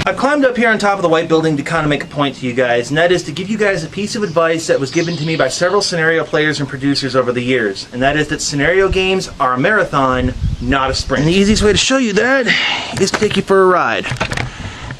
I've climbed up here on top of the white building to kind of make a point to you guys, and that is to give you guys a piece of advice that was given to me by several scenario players and producers over the years, and that is that scenario games are a marathon, not a sprint. And the easiest way to show you that is to take you for a ride.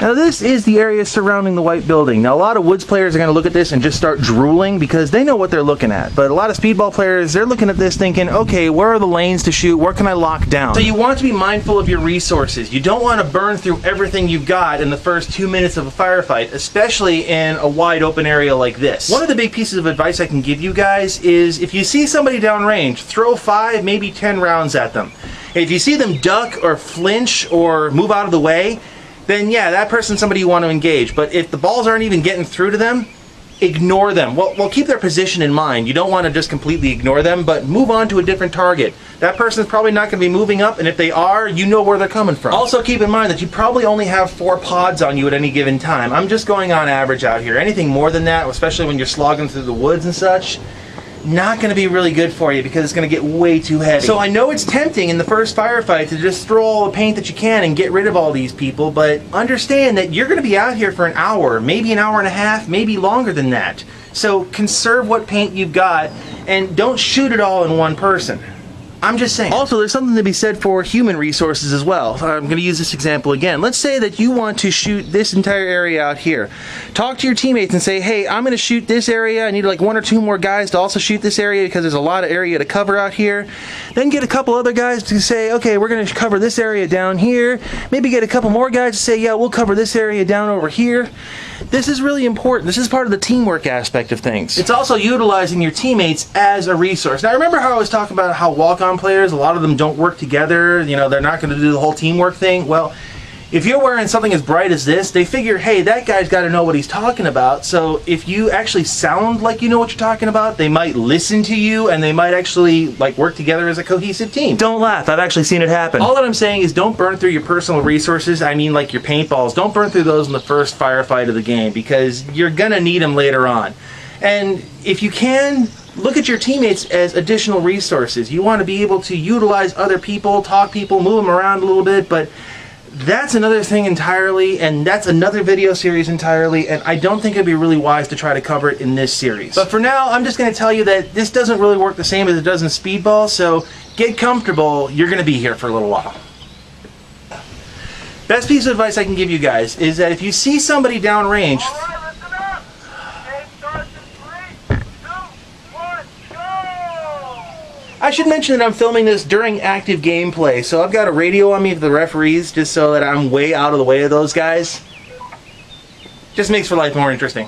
Now this is the area surrounding the white building. Now a lot of Woods players are going to look at this and just start drooling because they know what they're looking at. But a lot of Speedball players, they're looking at this thinking, okay, where are the lanes to shoot? Where can I lock down? So you want to be mindful of your resources. You don't want to burn through everything you've got in the first 2 minutes of a firefight, especially in a wide open area like this. One of the big pieces of advice I can give you guys is if you see somebody downrange, throw 5, maybe 10 rounds at them. If you see them duck or flinch or move out of the way, then yeah, that person's somebody you want to engage. But if the balls aren't even getting through to them, ignore them. Well, keep their position in mind. You don't want to just completely ignore them, but move on to a different target. That person's probably not going to be moving up, and if they are, you know where they're coming from. Also keep in mind that you probably only have 4 pods on you at any given time. I'm just going on average out here. Anything more than that, especially when you're slogging through the woods and such, not going to be really good for you because it's going to get way too heavy. So I know it's tempting in the first firefight to just throw all the paint that you can and get rid of all these people, but understand that you're going to be out here for an hour, maybe an hour and a half, maybe longer than that. So conserve what paint you've got and don't shoot it all in one person. I'm just saying. Also, there's something to be said for human resources as well. I'm going to use this example again. Let's say that you want to shoot this entire area out here. Talk to your teammates and say, hey, I'm going to shoot this area. I need like 1 or 2 more guys to also shoot this area because there's a lot of area to cover out here. Then get a couple other guys to say, okay, we're going to cover this area down here. Maybe get a couple more guys to say, yeah, we'll cover this area down over here. This is really important. This is part of the teamwork aspect of things. It's also utilizing your teammates as a resource. Now remember how I was talking about how walk-on players, a lot of them don't work together, you know, they're not going to do the whole teamwork thing? Well, if you're wearing something as bright as this, they figure, hey, that guy's got to know what he's talking about. So if you actually sound like you know what you're talking about, they might listen to you and they might actually like work together as a cohesive team. Don't laugh, I've actually seen it happen. All that I'm saying is don't burn through your personal resources. I mean like your paintballs. Don't burn through those in the first firefight of the game because you're gonna need them later on. And if you can, look at your teammates as additional resources. You want to be able to utilize other people, talk people, move them around a little bit, but that's another thing entirely, and that's another video series entirely, and I don't think it'd be really wise to try to cover it in this series. But for now, I'm just going to tell you that this doesn't really work the same as it does in Speedball, so get comfortable, you're going to be here for a little while. Best piece of advice I can give you guys is that if you see somebody downrange, I should mention that I'm filming this during active gameplay, so I've got a radio on me for the referees just so that I'm way out of the way of those guys. Just makes for life more interesting.